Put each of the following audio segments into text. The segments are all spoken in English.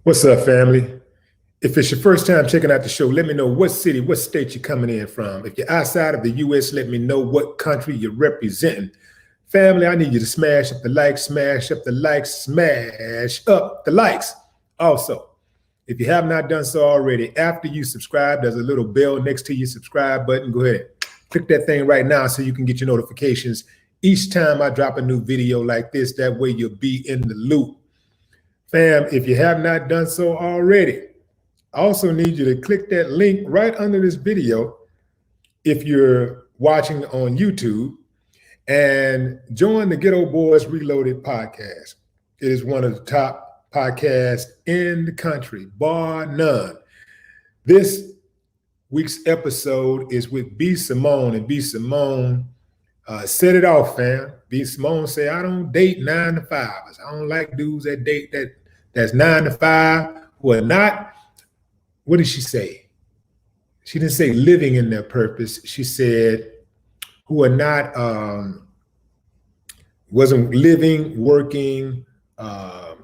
What's up, family? If it's your first time checking out the show, let me know what city, what state you're coming in from. If you're outside of the US, let me know what country you're representing. Family, I need you to smash up the likes, smash up the likes, smash up the likes. Also, if you have not done so already, after you subscribe, there's a little bell next to your subscribe button. Go ahead, click that thing right now so you can get your notifications each time I drop a new video like this. That way you'll be in the loop. Fam, if you have not done so already, I also need you to click that link right under this video if you're watching on YouTube and join the Ghetto Boys Reloaded podcast. It is one of the top podcasts in the country, bar none. This week's episode is with B. Simone, and B. Simone set it off, fam. B. Simone say, I don't date 9 to 5s. I don't like dudes that date that's 9 to 5 who are not. What did she say? She didn't say living in their purpose. She said who are not, wasn't living, working. I'll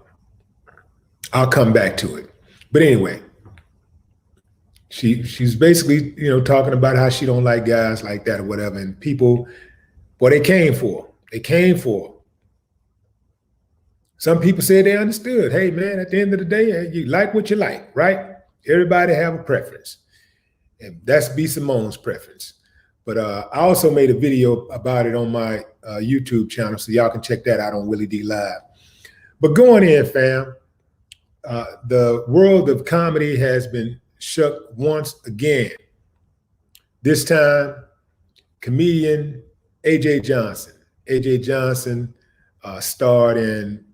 come back to it. But anyway, she's basically, talking about how she don't like guys like that or whatever. And people, well, they came for. They came for. Some people said they understood. Hey, man, at the end of the day, you like what you like, right? Everybody have a preference. And that's B. Simone's preference. But I also made a video about it on my YouTube channel, so y'all can check that out on Willie D Live. But going in, fam, the world of comedy has been shook once again. This time, comedian AJ Johnson. AJ Johnson starred in,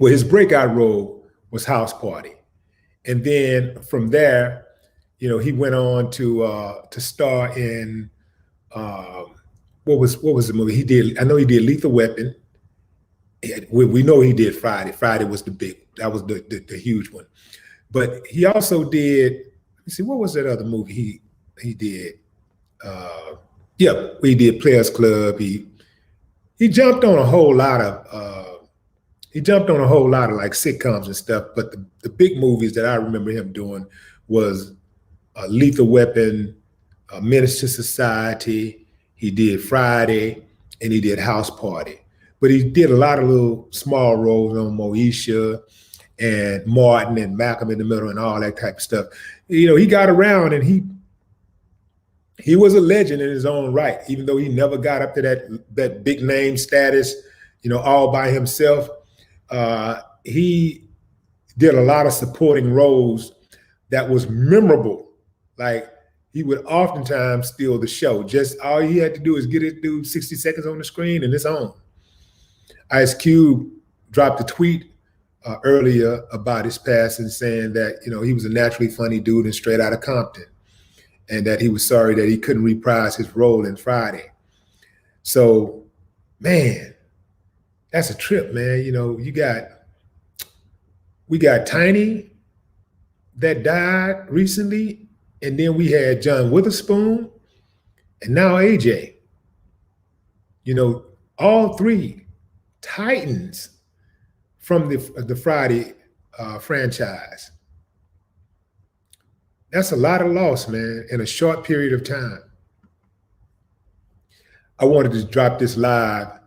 well, his breakout role was House Party. And then from there, he went on to star in what was the movie he did? I know he did Lethal Weapon. We know he did Friday. Friday was that was the huge one. But he also did. Let me see, what was that other movie he did? He did Players Club. He jumped on a whole lot of. He jumped on a whole lot of like sitcoms and stuff, but the big movies that I remember him doing was Lethal Weapon, Menace to Society. He did Friday, and he did House Party. But he did a lot of little small roles on Moesha and Martin and Malcolm in the Middle and all that type of stuff. He got around, and he was a legend in his own right, even though he never got up to that big name status, all by himself. He did a lot of supporting roles that was memorable. Like, he would oftentimes steal the show. Just all he had to do is get it through 60 seconds on the screen and it's on. Ice Cube dropped a tweet earlier about his passing saying that, he was a naturally funny dude and straight out of Compton, and that he was sorry that he couldn't reprise his role in Friday. So, man, that's a trip, man. We got Tiny that died recently, and then we had John Witherspoon, and now AJ. All three titans from the Friday franchise. That's a lot of loss, man, in a short period of time. I wanted to drop this live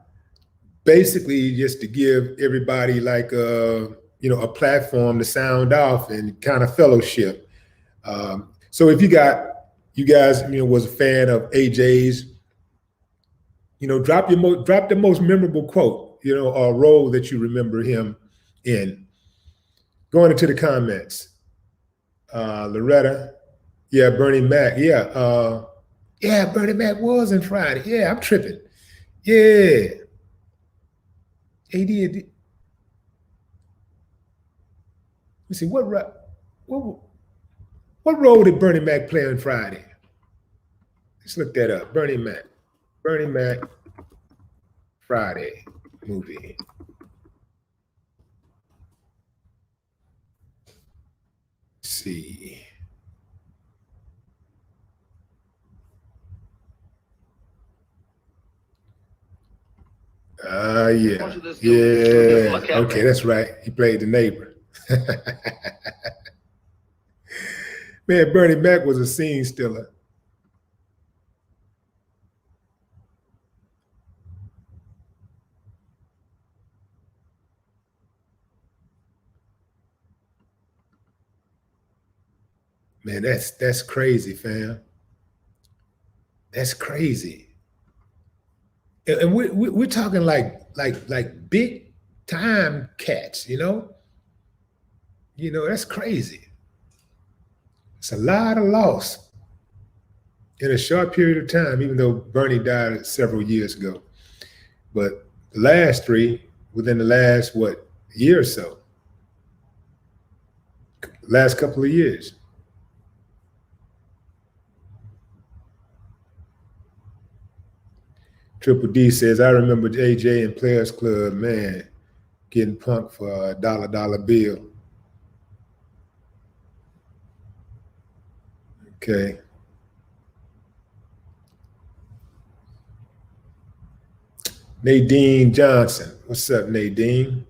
basically just to give everybody like a platform to sound off and kind of fellowship. So if you guys was a fan of AJ's, drop the most memorable quote, or role that you remember him in. Going into the comments, Loretta, yeah, Bernie Mac, yeah, Bernie Mac was in Friday. Yeah, I'm tripping. Yeah. He did. Let me see, what role did Bernie Mac play on Friday? Let's look that up. Bernie Mac Friday movie. Let's see. Yeah. Okay, that's right. He played the neighbor. Man, Bernie Mac was a scene stealer. Man, that's crazy, fam. That's crazy. And we're talking like big time cats, you know? That's crazy. It's a lot of loss in a short period of time, even though Bernie died several years ago. But the last three, within the last, what, year or so, last couple of years. Triple D says, I remember AJ in Players Club, man, getting punked for a dollar bill. Okay. Nadine Johnson. What's up, Nadine?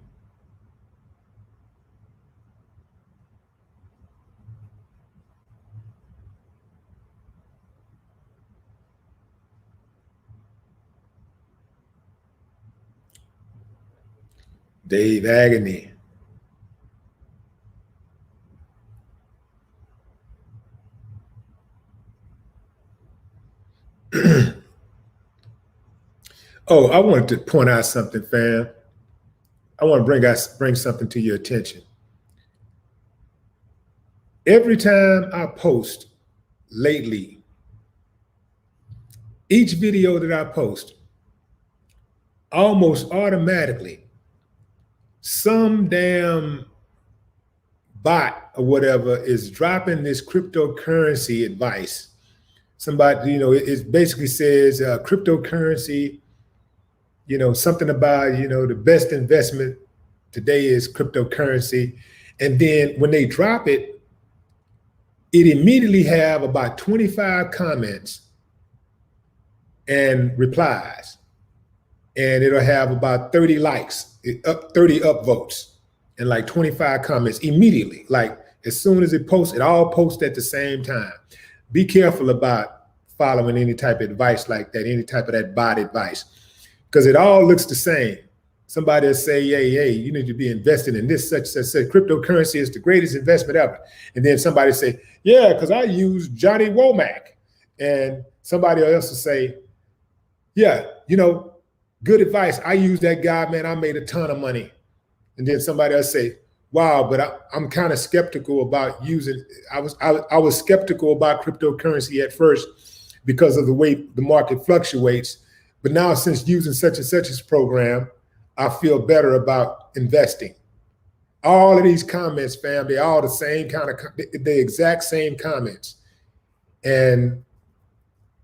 Dave Agony. Oh, I wanted to point out something, fam. I want to bring something to your attention. Every time I post lately, each video that I post, almost automatically, some damn bot or whatever is dropping this cryptocurrency advice. Somebody, it basically says cryptocurrency, something about, the best investment today is cryptocurrency. And then when they drop it, it immediately have about 25 comments and replies. And it'll have about 30 likes, 30 upvotes, and like 25 comments immediately. Like as soon as it posts, it all posts at the same time. Be careful about following any type of advice like that, any type of that bot advice, because it all looks the same. Somebody will say, hey, you need to be investing in this, such. Cryptocurrency is the greatest investment ever. And then somebody say, yeah, because I use Johnny Womack. And somebody else will say, yeah, good advice. I use that guy, man. I made a ton of money. And then somebody else say, wow, but I'm kind of skeptical about using. I was skeptical about cryptocurrency at first because of the way the market fluctuates. But now, since using such and such as program, I feel better about investing. All of these comments, fam, they're all the same kind of, the exact same comments. And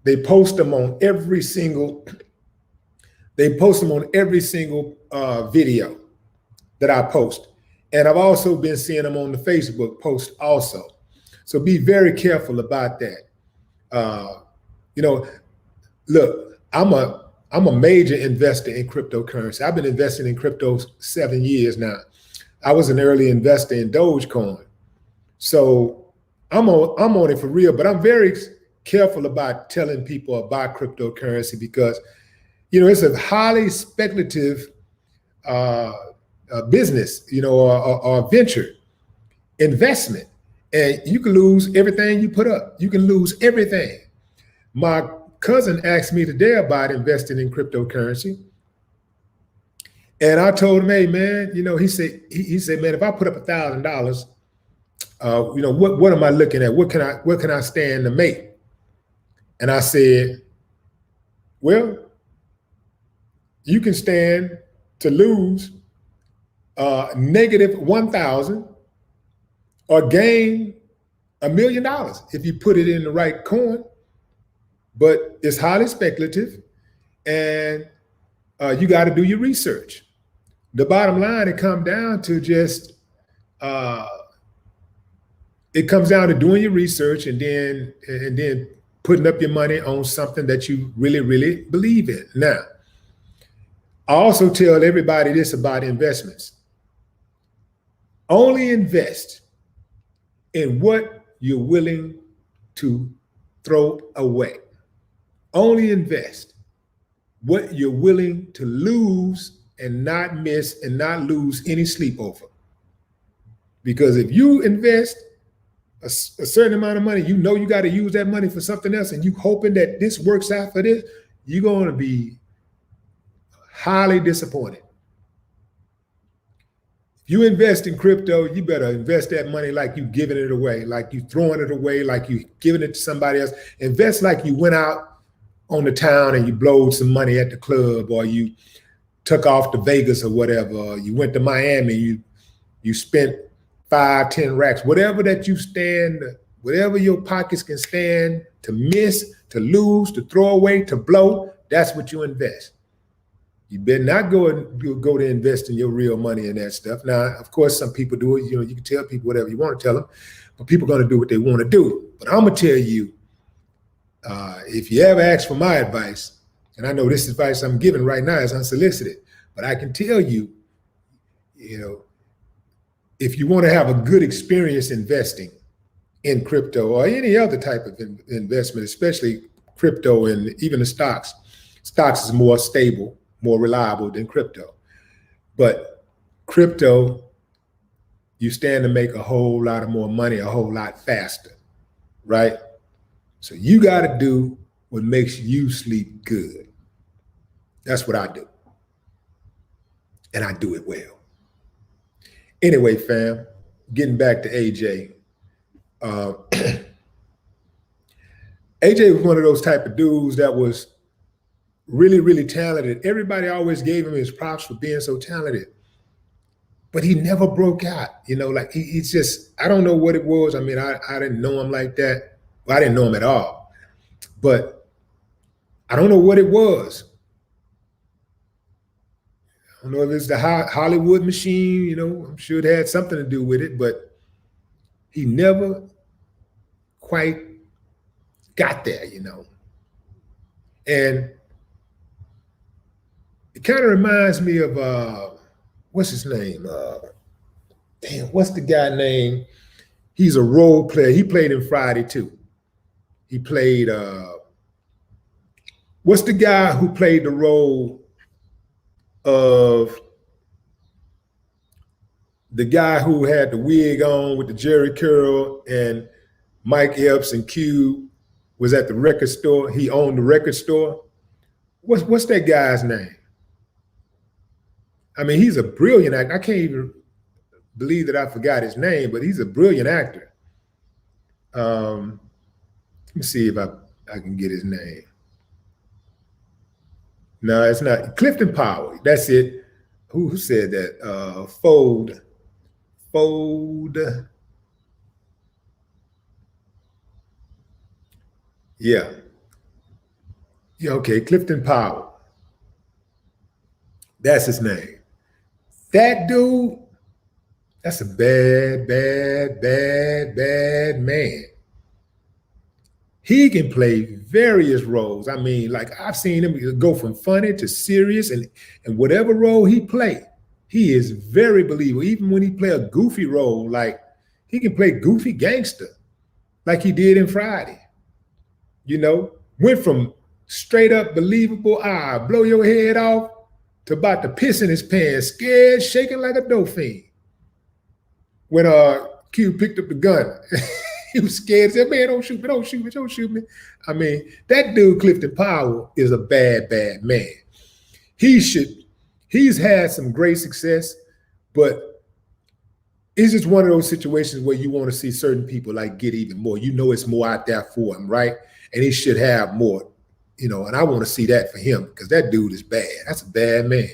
they post them on every single video that I post. And I've also been seeing them on the Facebook post also. So be very careful about that. Look, I'm a major investor in cryptocurrency. I've been investing in crypto 7 years now. I was an early investor in Dogecoin. So I'm on it for real, but I'm very careful about telling people about cryptocurrency because, it's a highly speculative business, or venture investment. And you can lose everything you put up. You can lose everything. My cousin asked me today about investing in cryptocurrency. And I told him, hey, man, he said, man, if I put up $1,000, what am I looking at? What can I stand to make? And I said, well, you can stand to lose negative 1,000 or gain $1 million if you put it in the right coin. But it's highly speculative, and you got to do your research. The bottom line, it comes down to just doing your research and then putting up your money on something that you really, really believe in. Now, I also tell everybody this about investments. Only invest in what you're willing to throw away. Only invest what you're willing to lose and not miss and not lose any sleep over. Because if you invest a certain amount of money, you know you got to use that money for something else, and you hoping that this works out for this, you're going to be highly disappointed. If you invest in crypto, you better invest that money like you giving it away, like you throwing it away, like you giving it to somebody else. Invest like you went out on the town and you blowed some money at the club, or you took off to Vegas or whatever, or you went to Miami, you spent 5-10 racks, whatever that you stand, whatever your pockets can stand to miss, to lose, to throw away, to blow, that's what you invest. You better not go to invest in your real money in that stuff. Now, of course, some people do it. You know, you can tell people whatever you want to tell them, but people are going to do what they want to do. But I'm going to tell you, if you ever ask for my advice, and I know this advice I'm giving right now is unsolicited, but I can tell you, you know, if you want to have a good experience investing in crypto or any other type of investment, especially crypto and even the stocks is more stable, more reliable than crypto. But crypto, you stand to make a whole lot of more money a whole lot faster, right? So you got to do what makes you sleep good. That's what I do. And I do it well. Anyway, fam, getting back to AJ. AJ was one of those type of dudes that was really, really talented. Everybody always gave him his props for being so talented, but he never broke out. You know, like he's just, I don't know what it was. I mean, I didn't know him like that. Well, I didn't know him at all, but I don't know what it was. I don't know if it's the Hollywood machine, you know, I'm sure it had something to do with it, but he never quite got there, you know. And it kind of reminds me of, what's his name? What's the guy name? He's a role player. He played in Friday too. He played, what's the guy who played the role of the guy who had the wig on with the Jerry curl, and Mike Epps and Q was at the record store. He owned the record store. What's that guy's name? I mean, he's a brilliant actor. I can't even believe that I forgot his name, but he's a brilliant actor. Let me see if I can get his name. No, it's not. Clifton Powell. That's it. Who said that? Fold. Yeah. Yeah, okay. Clifton Powell. That's his name. That dude, that's a bad man. He can play various roles. I mean, like I've seen him go from funny to serious, and whatever role he play, he is very believable. Even when he play a goofy role, like he can play goofy gangster, like he did in Friday. You know, went from straight up believable, blow your head off, to about to piss in his pants, scared, shaking like a dolphin. When Q picked up the gun, he was scared. He said, "Man, don't shoot me, don't shoot me, don't shoot me." I mean, that dude, Clifton Powell, is a bad man. He's had some great success, but it's just one of those situations where you want to see certain people like get even more. You know, it's more out there for him, right? And he should have more, you know, and I want to see that for him because that dude is bad. That's a bad man.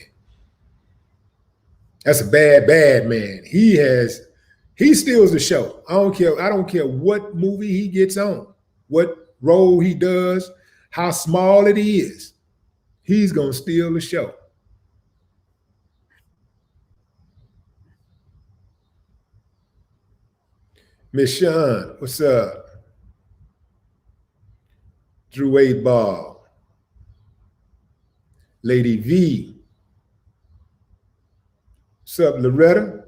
That's a bad man. He steals the show. I don't care what movie he gets on, what role he does, how small it is. He's going to steal the show. Miss Sean, what's up? Drew 8 Ball. Lady V. What's up, Loretta?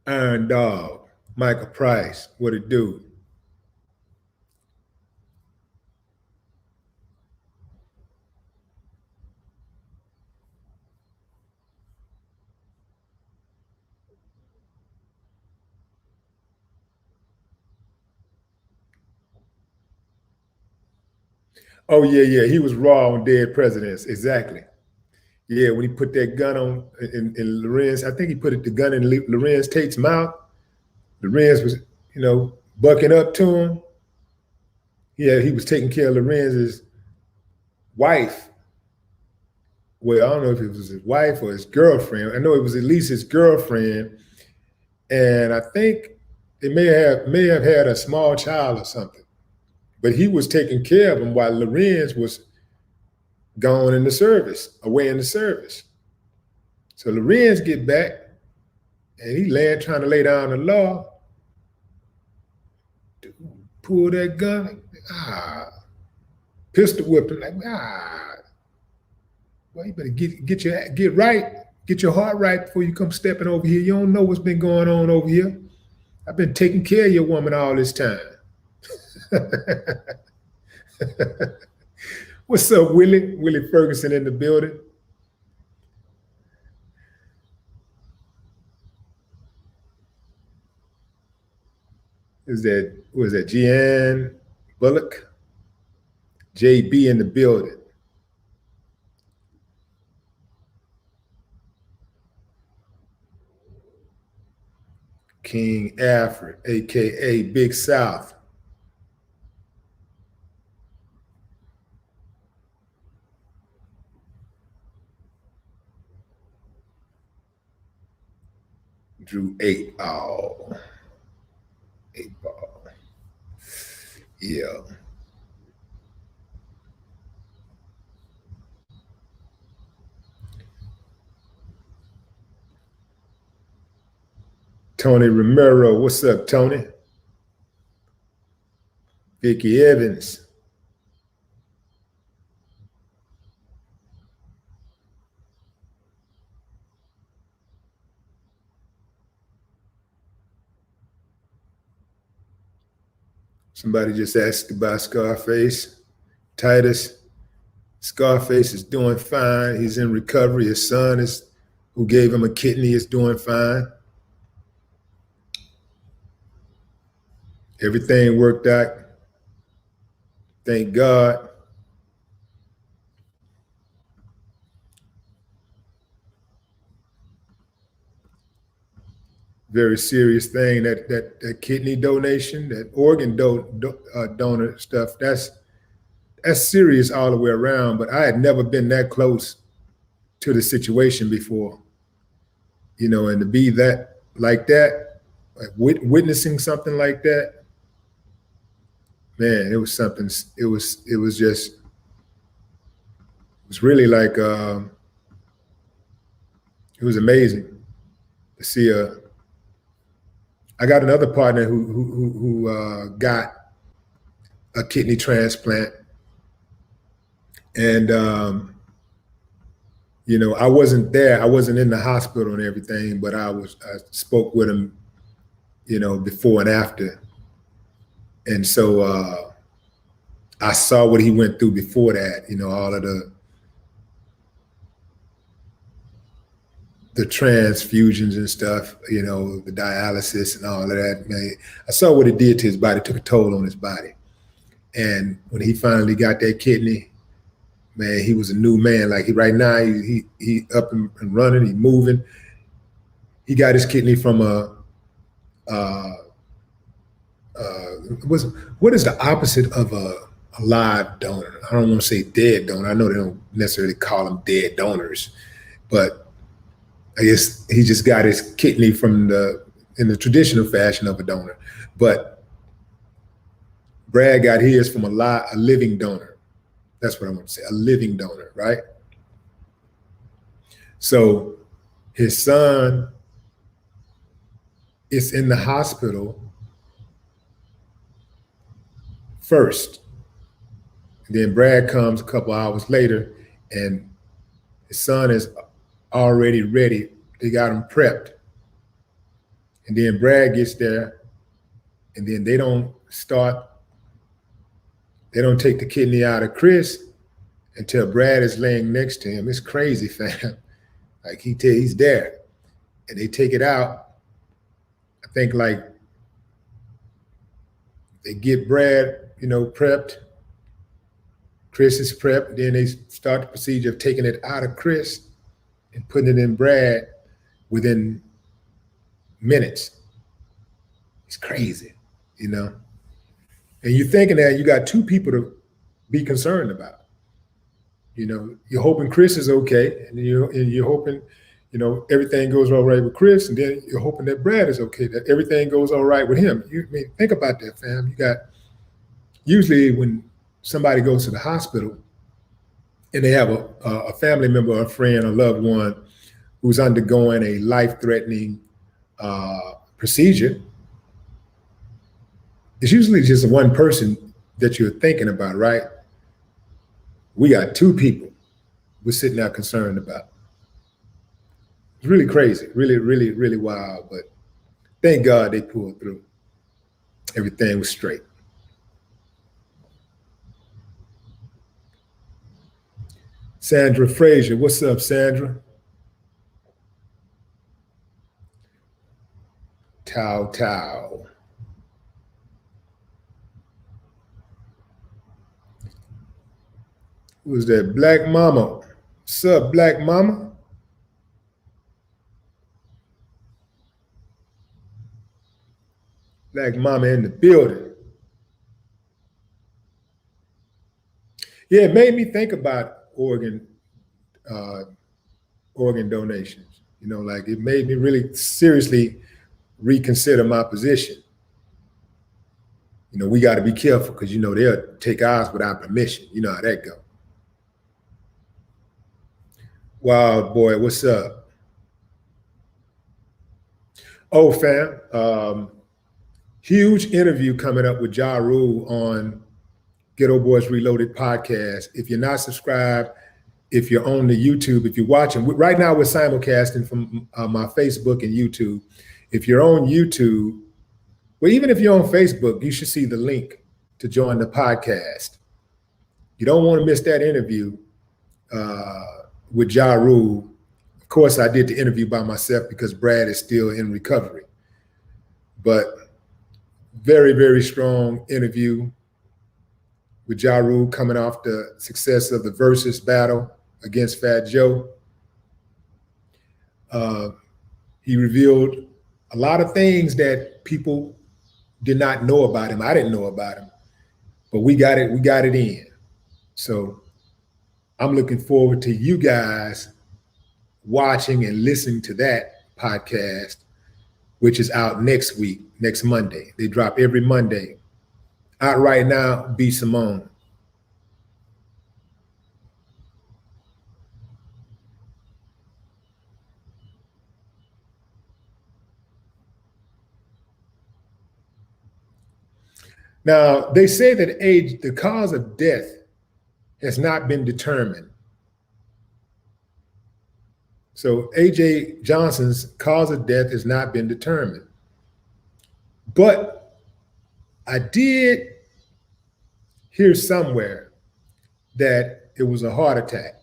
Iron Dog, Michael Price, what it do? Oh yeah, yeah. He was raw on Dead Presidents. Exactly. Yeah, when he put that gun on in Lorenz, I think he put the gun in Lorenz Tate's mouth. Lorenz was, bucking up to him. Yeah, he was taking care of Lorenz's wife. Well, I don't know if it was his wife or his girlfriend. I know it was at least his girlfriend, and I think they may have had a small child or something. But he was taking care of him while Lorenz was gone in the service, away in the service. So Lorenz get back, and he trying to lay down the law. Dude, pull that gun, pistol whipping like well, you better get right, get your heart right before you come stepping over here. You don't know what's been going on over here. I've been taking care of your woman all this time. What's up, Willie? Willie Ferguson in the building. Was that Jeanne Bullock? JB in the building. King Alfred, aka Big South. Drew 8 ball. 8 ball. Yeah. Tony Romero, what's up, Tony? Vicky Evans. Somebody just asked about Scarface. Titus. Scarface is doing fine. He's in recovery. His son who gave him a kidney is doing fine. Everything worked out. Thank God. Very serious thing. That kidney donation, that organ donor stuff. That's serious all the way around. But I had never been that close to the situation before, and to be that like that, like witnessing something like that, man, it was something. It was really like it was amazing to see I got another partner who got a kidney transplant, and I wasn't there. I wasn't in the hospital and everything, but I spoke with him, before and after, and so I saw what he went through before that. All of the transfusions and stuff, the dialysis and all of that, man. I saw what it did to his body. It took a toll on his body. And when he finally got that kidney, man, he was a new man. Like right now, he up and running, he moving. He got his kidney from what is the opposite of a live donor? I don't want to say dead donor. I know they don't necessarily call them dead donors, but I guess he just got his kidney in the traditional fashion of a donor. But Brad got his from a living donor. That's what I want to say, a living donor, right? So his son is in the hospital first. And then Brad comes a couple hours later, and his son is already ready. They got him prepped. And then Brad gets there, and then they don't take the kidney out of Chris until Brad is laying next to him. It's crazy, fam. Like he's there, and they take it out. I think like they get Brad, prepped. Chris is prepped. Then they start the procedure of taking it out of Chris and putting it in Brad within minutes. It's crazy, you know. And you're thinking that you got two people to be concerned about. You're hoping Chris is okay, and you're hoping, everything goes all right with Chris, and then you're hoping that Brad is okay, that everything goes all right with him. Think about that, fam. You got usually when somebody goes to the hospital and they have a family member, a friend, a loved one who's undergoing a life-threatening procedure, it's usually just one person that you're thinking about, right? We got two people we're sitting there concerned about. It's really crazy, really, really, really wild. But thank God they pulled through. Everything was straight. Sandra Frazier, what's up, Sandra? Tao Tao. Who's that? Black Mama. What's up, Black Mama? Black Mama in the building. Yeah, it made me think about uh, organ donations. Like it made me really seriously reconsider my position. We got to be careful because they'll take ours without permission. You know how that go. Wild boy, what's up? Oh, fam, huge interview coming up with Ja Rule on Ghetto Boys Reloaded podcast. If you're not subscribed, if you're on the YouTube, if you're watching, right now we're simulcasting from my Facebook and YouTube. If you're on YouTube, well, even if you're on Facebook, you should see the link to join the podcast. You don't want to miss that interview with Ja Rule. Of course, I did the interview by myself because Brad is still in recovery. But very, very strong interview with Ja Rule coming off the success of the Versus battle against Fat Joe. He revealed a lot of things that people did not know about him. I didn't know about him, but we got it in. So I'm looking forward to you guys watching and listening to that podcast, which is out next week, next Monday. They drop every Monday. Out right now, B. Simone. Now, they say that the cause of death has not been determined. So AJ Johnson's cause of death has not been determined. But I did hear somewhere that it was a heart attack.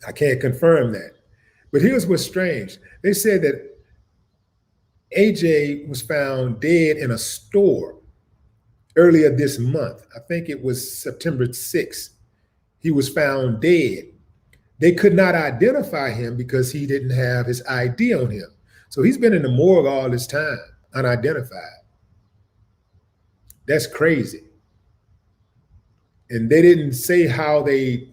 I can't confirm that. But here's what's strange. They said that AJ was found dead in a store earlier this month. I think it was September 6th. He was found dead. They could not identify him because he didn't have his ID on him. So he's been in the morgue all this time, unidentified. That's crazy. And they didn't say how they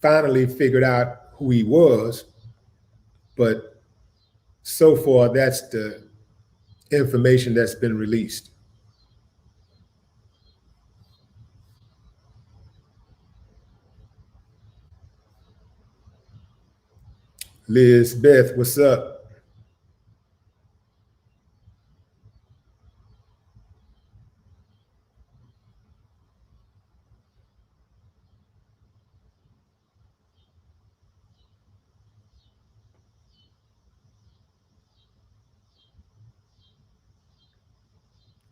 finally figured out who he was, but so far that's the information that's been released. Liz Beth, what's up?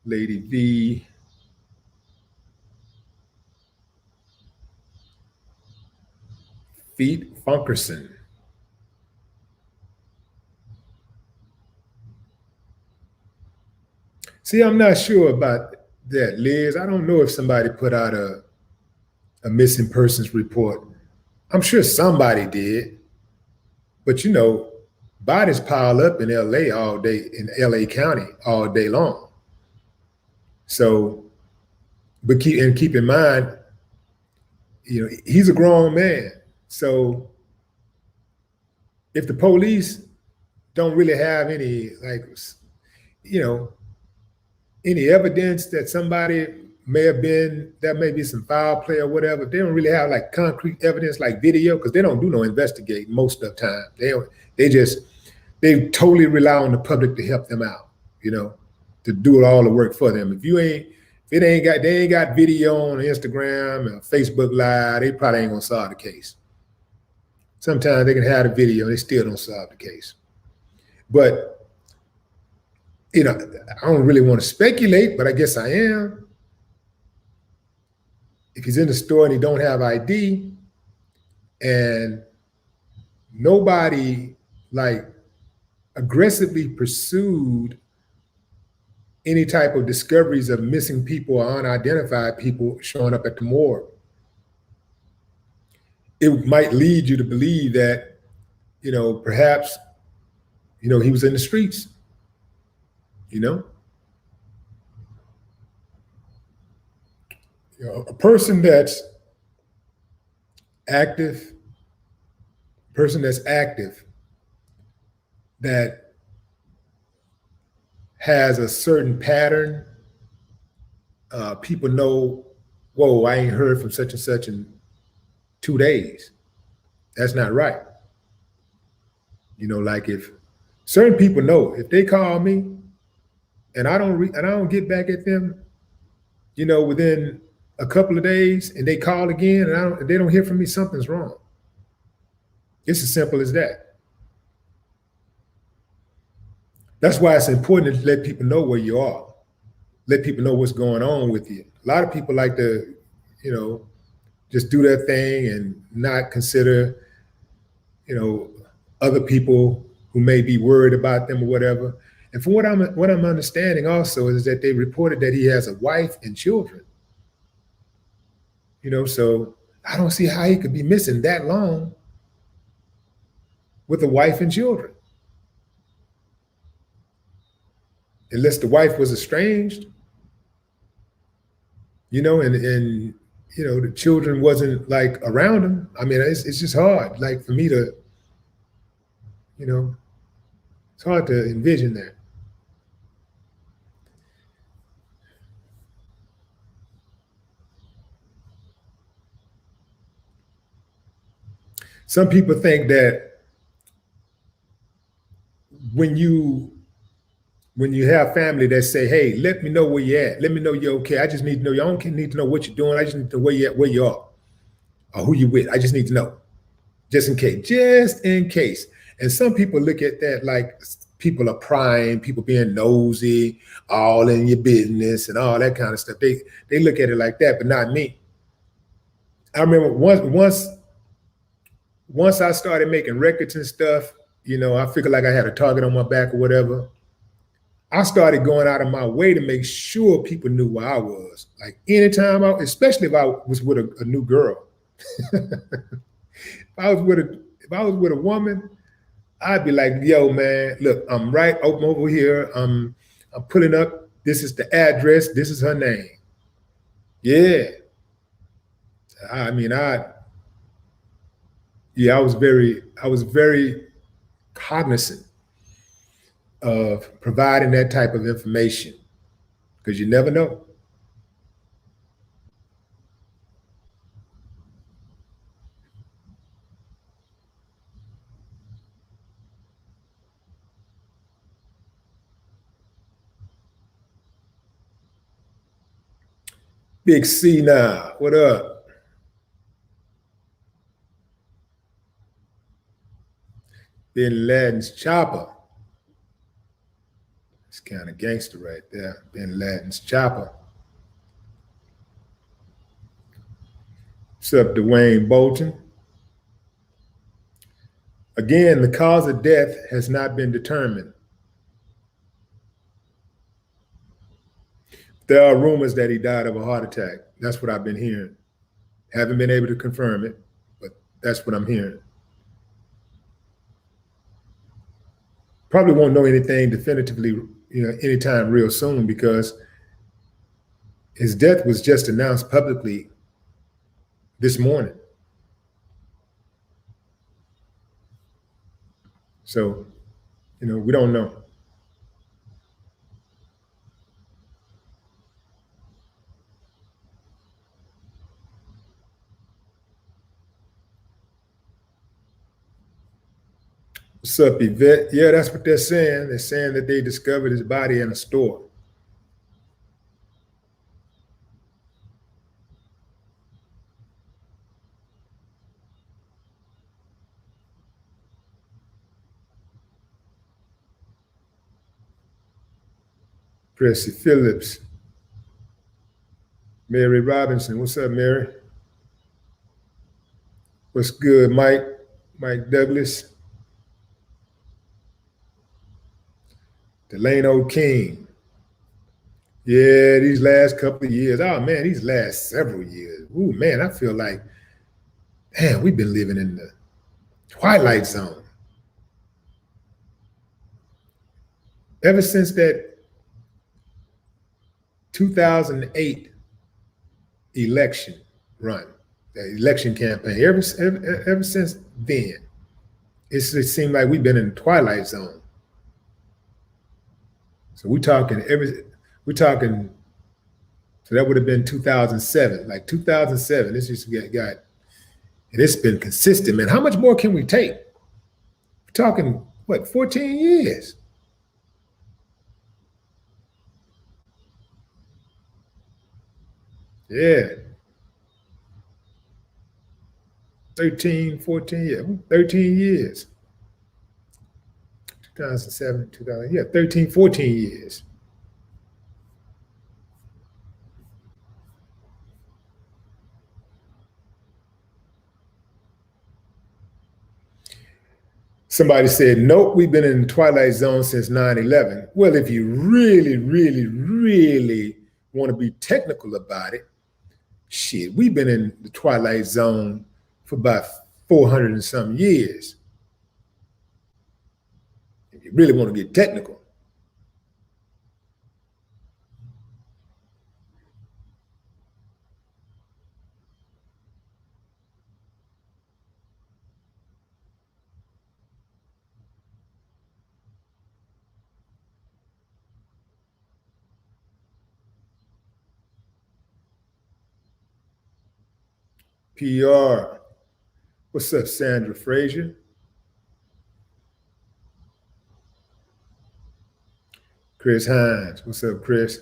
Lady V. Feet Funkerson. See, I'm not sure about that, Liz. I don't know if somebody put out a missing persons report. I'm sure somebody did, but bodies pile up in LA all day, in LA County all day long. So, but keep in mind, he's a grown man. So if the police don't really have any, like, you know, any evidence that somebody may have been, there may be some foul play or whatever, they don't really have like concrete evidence like video, because they don't do no investigating most of the time. They totally rely on the public to help them out, to do all the work for them. If they ain't got video on Instagram and Facebook Live, they probably ain't gonna solve the case. Sometimes they can have the video and they still don't solve the case. But I don't really want to speculate, but I guess I am. If he's in the store and he don't have ID, and nobody like aggressively pursued any type of discoveries of missing people or unidentified people showing up at the morgue, it might lead you to believe that, perhaps, he was in the streets, a person that's active, that has a certain pattern. People know, whoa, I ain't heard from such and such in 2 days. That's not right. Like, if certain people know, if they call me and I don't get back at them, within a couple of days, and they call again and they don't hear from me, something's wrong. It's as simple as that. That's why it's important to let people know where you are. Let people know what's going on with you. A lot of people like to, just do their thing and not consider, other people who may be worried about them or whatever. And from what I'm understanding also is that they reported that he has a wife and children. So I don't see how he could be missing that long with a wife and children. Unless the wife was estranged, and the children wasn't like around him. I mean, it's just hard, like, for me to, it's hard to envision that. Some people think that when you have family that say, hey, let me know where you're at, let me know you're okay, I just need to know, you don't need to know what you're doing, I just need to know where you are or who you with, I just need to know, just in case. And some people look at that like people are prying, people being nosy, all in your business and all that kind of stuff. They look at it like that, but not me. I remember once I started making records and stuff, I figured like I had a target on my back or whatever. I started going out of my way to make sure people knew where I was. Like, anytime especially if I was with a new girl. If I was with a woman, I'd be like, yo, man, look, I'm right over here. I'm pulling up. This is the address. This is her name. Yeah. I mean, I was very cognizant of providing that type of information, because you never know. Big C now, what up? Bin Laden's chopper. Let's kind of gangster right there. Bin Laden's chopper. What's up, Dwayne Bolton? Again, the cause of death has not been determined. There are rumors that he died of a heart attack. That's what I've been hearing. Haven't been able to confirm it, but that's what I'm hearing. Probably won't know anything definitively, anytime real soon, because his death was just announced publicly this morning. So, we don't know. What's up, Yvette? Yeah, that's what they're saying. They're saying that they discovered his body in a store. Prissy Phillips. Mary Robinson. What's up, Mary? What's good, Mike? Mike Douglas. Delano King. Yeah, these last couple of years. Oh, man, these last several years. Ooh, man, I feel like, man, we've been living in the twilight zone. Ever since that 2008 election run, the election campaign, ever since then, it seemed like we've been in the twilight zone. So we're talking, so that would have been 2007, like 2007. This just got, and it's been consistent, man. How much more can we take? We're talking, what, 14 years? Yeah. 13, 14, yeah, 13 years. 2007, 2000, yeah, 13, 14 years. Somebody said, nope, we've been in the twilight zone since 9/11. Well, if you really, really, really want to be technical about it, shit, we've been in the twilight zone for about 400 and some years. If you really want to get technical. PR. What's up, Sandra Frazier? Chris Hines. What's up, Chris?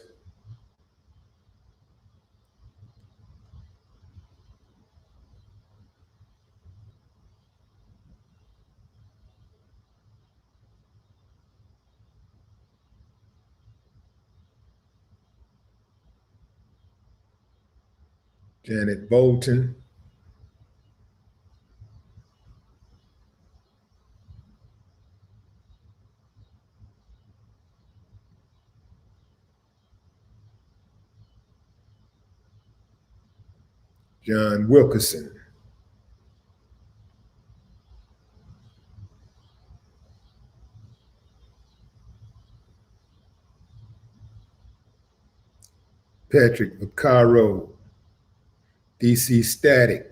Janet Bolton. John Wilkerson. Patrick Vaccaro. DC Static.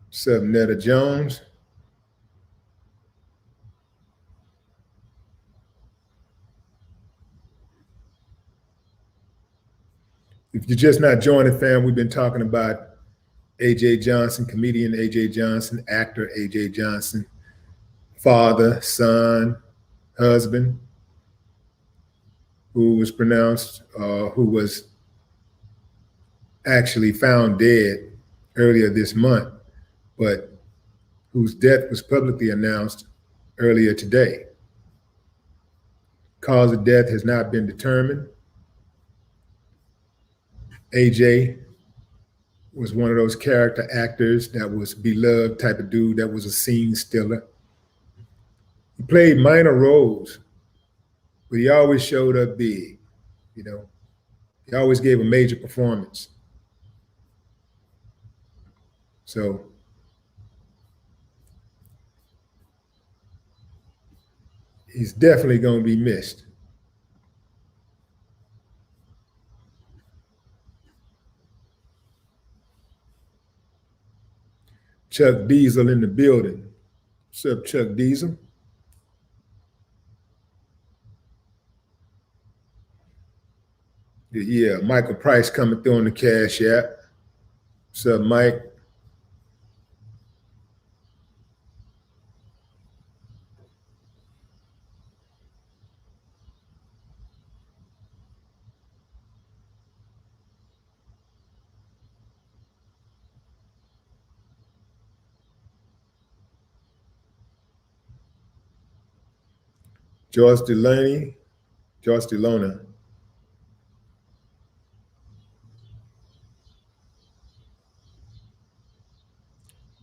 What's up, Netta Jones? If you're just not joining, fam, we've been talking about A.J. Johnson, comedian A.J. Johnson, actor A.J. Johnson, father, son, husband. who was pronounced, who was actually found dead earlier this month, but whose death was publicly announced earlier today. Cause of death has not been determined. AJ was one of those character actors that was beloved type of dude that was a scene stealer. He played minor roles, but he always showed up big, you know. He always gave a major performance. So he's definitely going to be missed. Chuck Diesel in the building. What's up, Chuck Diesel? Yeah, Michael Price coming through on the Cash App. What's up, Mike? Joyce Delaney, Joyce Delona.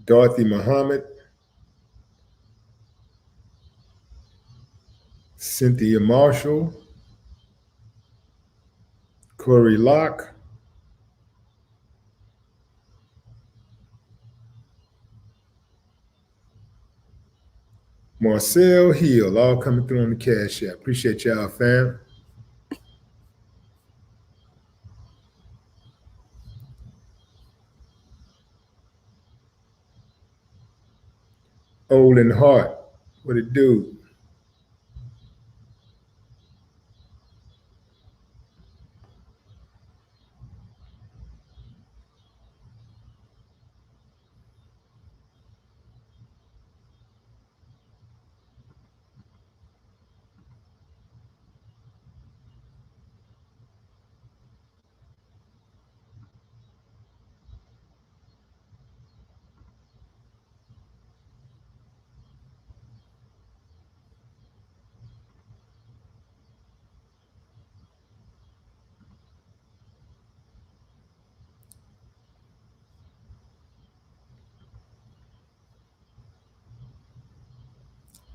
Dorothy Muhammad, Cynthia Marshall, Corey Locke, Marcel Hill, all coming through on the Cash App. Appreciate y'all, fam. Olin Hart, what it do?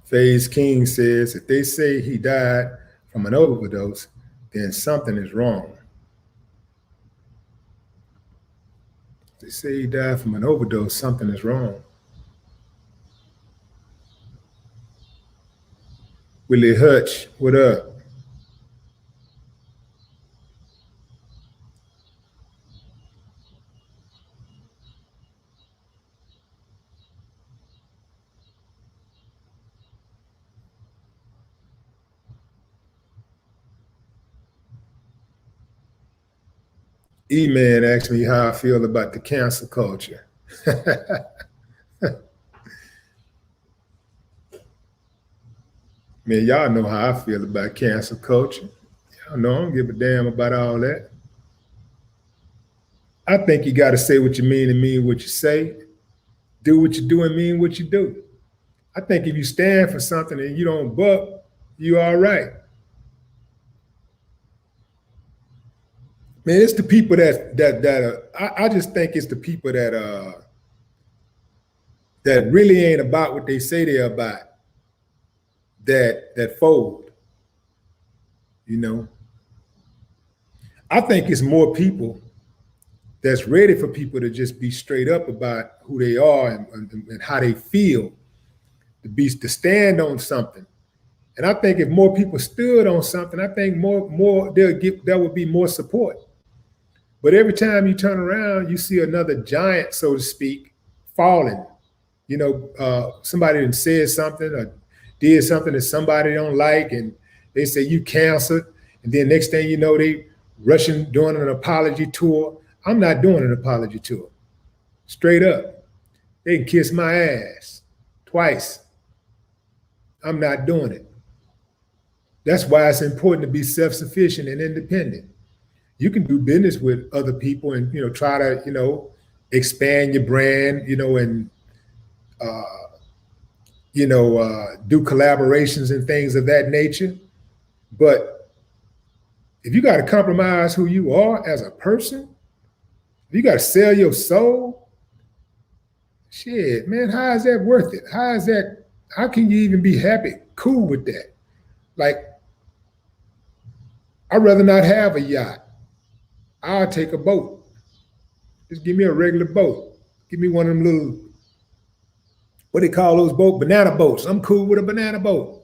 FaZe King says, if they say he died from an overdose, then something is wrong. If they say he died from an overdose, something is wrong. Willie Hutch, what up? E-Man asked me how I feel about the cancel culture. Man, y'all know how I feel about cancel culture. Y'all know I don't give a damn about all that. I think you got to say what you mean and mean what you say. Do what you do and mean what you do. I think if you stand for something and you don't buck, you all right. Man, it's the people I just think it's the people that really ain't about what they say they're about that fold. You know, I think it's more people that's ready for people to just be straight up about who they are and how they feel, to stand on something. And I think if more people stood on something, I think more there would be more support. But every time you turn around, you see another giant, so to speak, falling. You know, somebody that said something or did something that somebody don't like, and they say you canceled, and then next thing you know, they rushing doing an apology tour. I'm not doing an apology tour. Straight up. They can kiss my ass twice. I'm not doing it. That's why it's important to be self-sufficient and independent. You can do business with other people and, try to, expand your brand, and, do collaborations and things of that nature. But if you got to compromise who you are as a person, if you got to sell your soul, shit, man, how is that worth it? How can you even be happy, cool with that? Like, I'd rather not have a yacht. I'll take a boat. Just give me a regular boat. Give me one of them little, what they call those boats? Banana boats. I'm cool with a banana boat.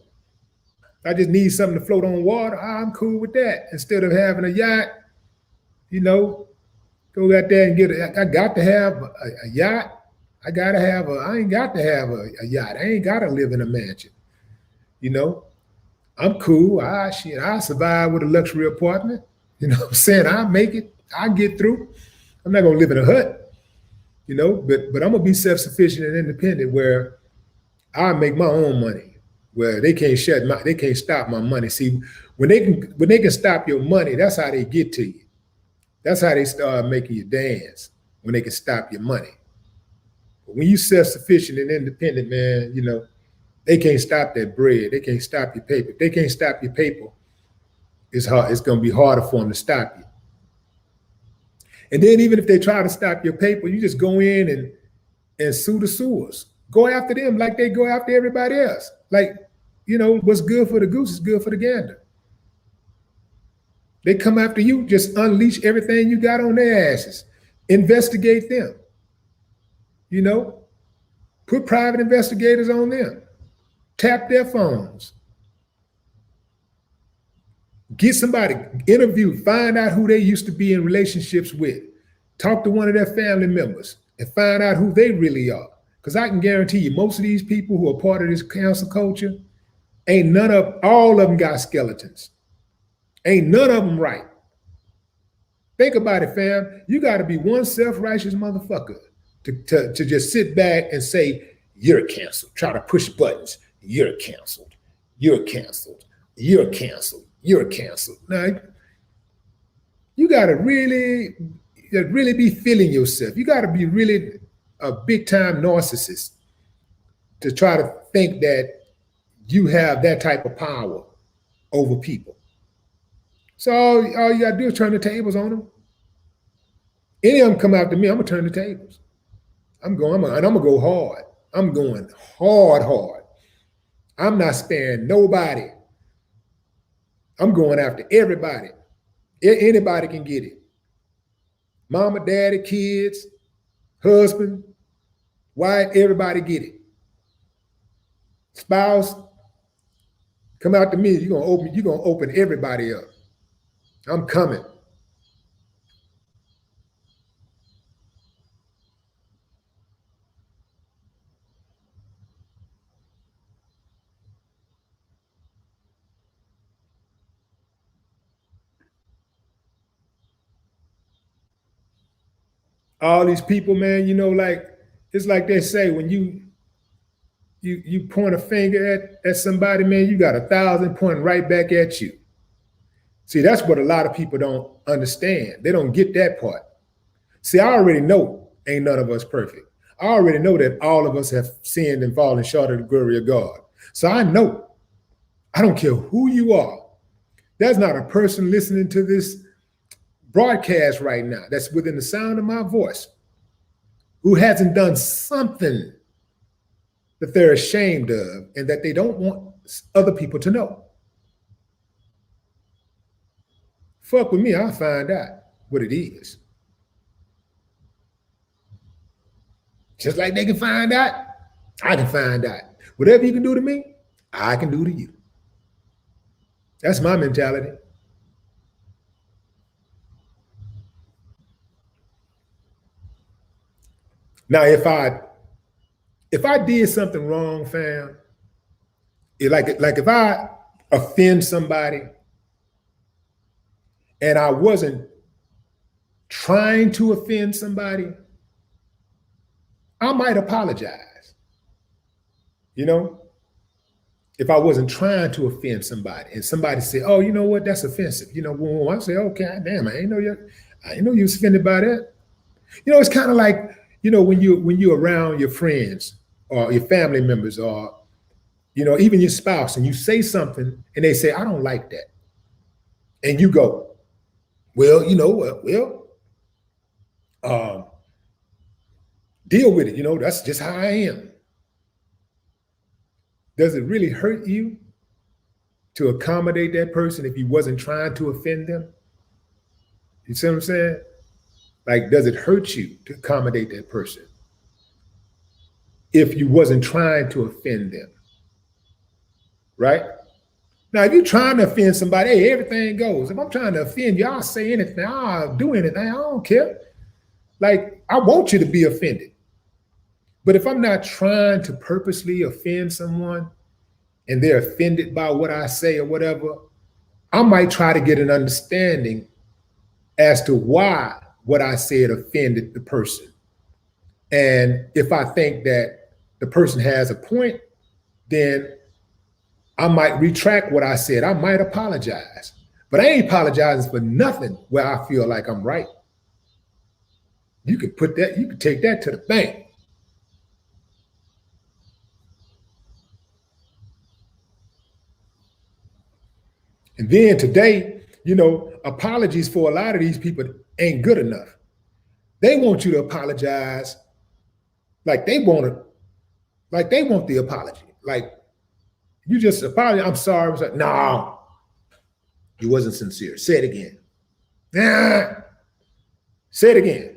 I just need something to float on water. I'm cool with that. Instead of having a yacht, go out there and get it. I got to have a yacht. I ain't got to have a yacht. I ain't got to live in a mansion. I'm cool. I survive with a luxury apartment. You know what I'm saying? I make it. I get through. I'm not gonna live in a hut, but I'm gonna be self-sufficient and independent where I make my own money, where they can't stop my money. See, when they can stop your money, that's how they get to you. That's how they start making you dance, when they can stop your money. But when you self-sufficient and independent, man, they can't stop that bread. They can't stop your paper. If they can't stop your paper, it's hard. It's gonna be harder for them to stop you. And then even if they try to stop your paper, you just go in and sue the suers. Go after them like they go after everybody else. Like, what's good for the goose is good for the gander. They come after you, just unleash everything you got on their asses. Investigate them. Put private investigators on them. Tap their phones. Get somebody, interview, find out who they used to be in relationships with. Talk to one of their family members and find out who they really are. Because I can guarantee you, most of these people who are part of this cancel culture, all of them got skeletons. Ain't none of them right. Think about it, fam. You got to be one self-righteous motherfucker to just sit back and say, you're canceled. Try to push buttons. You're canceled. You're canceled. You're canceled. You're canceled. Now, you got to really be feeling yourself. You got to be really a big time narcissist to try to think that you have that type of power over people. So all you got to do is turn the tables on them. Any of them come after me, I'm going to turn the tables. I'm going to go hard. I'm going hard. I'm not sparing nobody. I'm going after everybody. Anybody can get it. Mama, daddy, kids, husband, wife, everybody get it. Spouse, come out to me. You're gonna open everybody up. I'm coming. All these people, man, like it's like they say, when you point a finger at somebody, man, you got 1,000 pointing right back at you. See, that's what a lot of people don't understand. They don't get that part. See, I already know ain't none of us perfect. I already know that all of us have sinned and fallen short of the glory of God. So I know, I don't care who you are. There's not a person listening to this broadcast right now that's within the sound of my voice who hasn't done something that they're ashamed of and that they don't want other people to know. Fuck with me, I'll find out what it is. Just like they can find out, I can find out. Whatever you can do to me, I can do to you. That's my mentality. Now, if I did something wrong, fam, like if I offend somebody and I wasn't trying to offend somebody, I might apologize. if I wasn't trying to offend somebody and somebody said, "Oh, you know what? That's offensive." I say, "Okay, damn, I ain't know you was offended by that." It's kind of like, when you're around your friends or your family members or even your spouse, and you say something and they say, "I don't like that," and you go, "Well, um, deal with it. That's just how I am." Does it really hurt you to accommodate that person if you wasn't trying to offend them? You see what I'm saying? Like, does it hurt you to accommodate that person if you wasn't trying to offend them? Right? Now, if you're trying to offend somebody, hey, everything goes. If I'm trying to offend you, I'll say anything, I'll do anything. I don't care. Like, I want you to be offended. But if I'm not trying to purposely offend someone and they're offended by what I say or whatever, I might try to get an understanding as to why what I said offended the person. And if I think that the person has a point, then I might retract what I said. I might apologize. But I ain't apologizing for nothing where I feel like I'm right. You could take that to the bank. And then today, apologies for a lot of these people ain't good enough. They want you to apologize like they want it, like they want the apology. Like, you just apologize. I'm sorry. It's like, no, you wasn't sincere. Say it again. Nah. Say it again.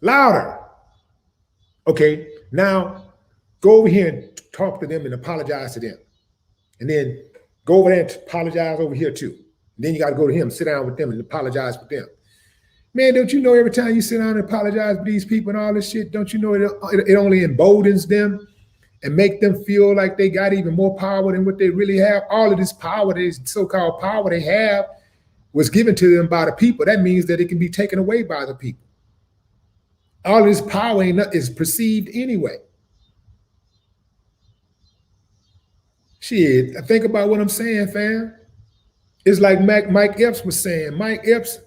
Louder. Okay, now go over here and talk to them and apologize to them. And then go over there and apologize over here too. And then you got to go to him, sit down with them and apologize with them. Man, don't you know every time you sit down and apologize with these people and all this shit, don't you know it only emboldens them and make them feel like they got even more power than what they really have? All of this power, this so-called power they have, was given to them by the people. That means that it can be taken away by the people. All of this power is perceived anyway. Shit, think about what I'm saying, fam. It's like Mike Epps was saying. Mike Epps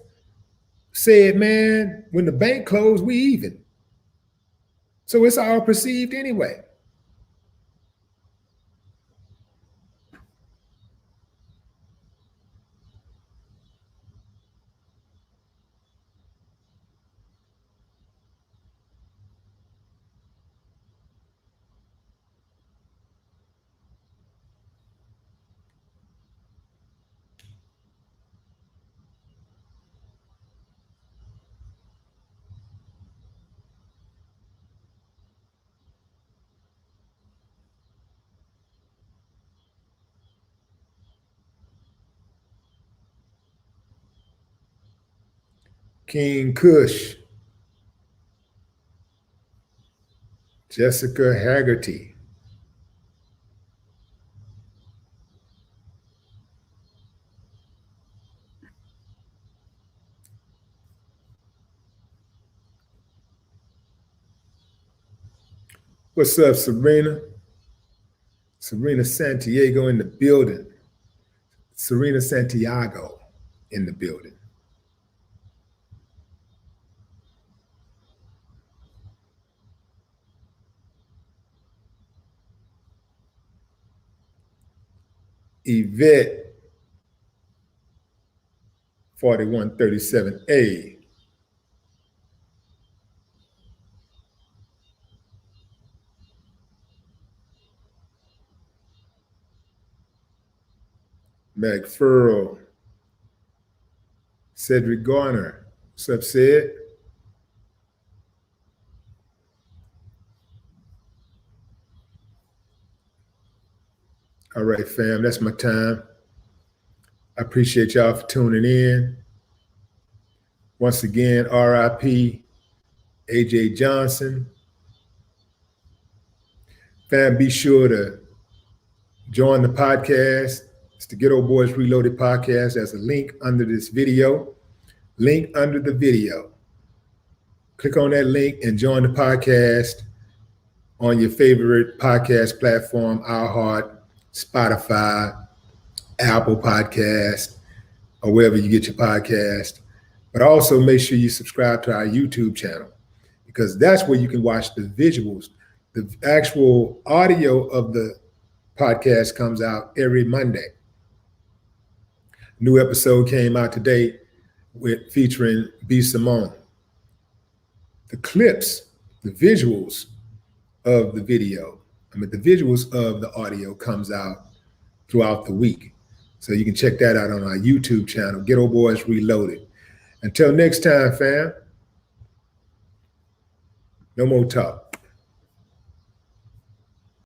said, man, when the bank closed, we even. So it's all perceived anyway. King Kush, Jessica Haggerty. What's up, Serena? Serena Santiago in the building. Serena Santiago in the building. Yvette 4137A. Meg Furrow. Cedric Garner. What's up, Sid? All right, fam, that's my time. I appreciate y'all for tuning in. Once again, RIP AJ Johnson. Fam, be sure to join the podcast. It's the Ghetto Boys Reloaded podcast. There's a link under this video. Link under the video. Click on that link and join the podcast on your favorite podcast platform, iHeart, Spotify, Apple Podcast, or wherever you get your podcast. But also make sure you subscribe to our YouTube channel, because that's where you can watch the visuals. The actual audio of the podcast comes out every Monday. New episode came out today featuring B. Simone. The clips, the visuals of the video, the visuals of the audio comes out throughout the week. So you can check that out on our YouTube channel, Ghetto Boys Reloaded. Until next time, fam, no more talk.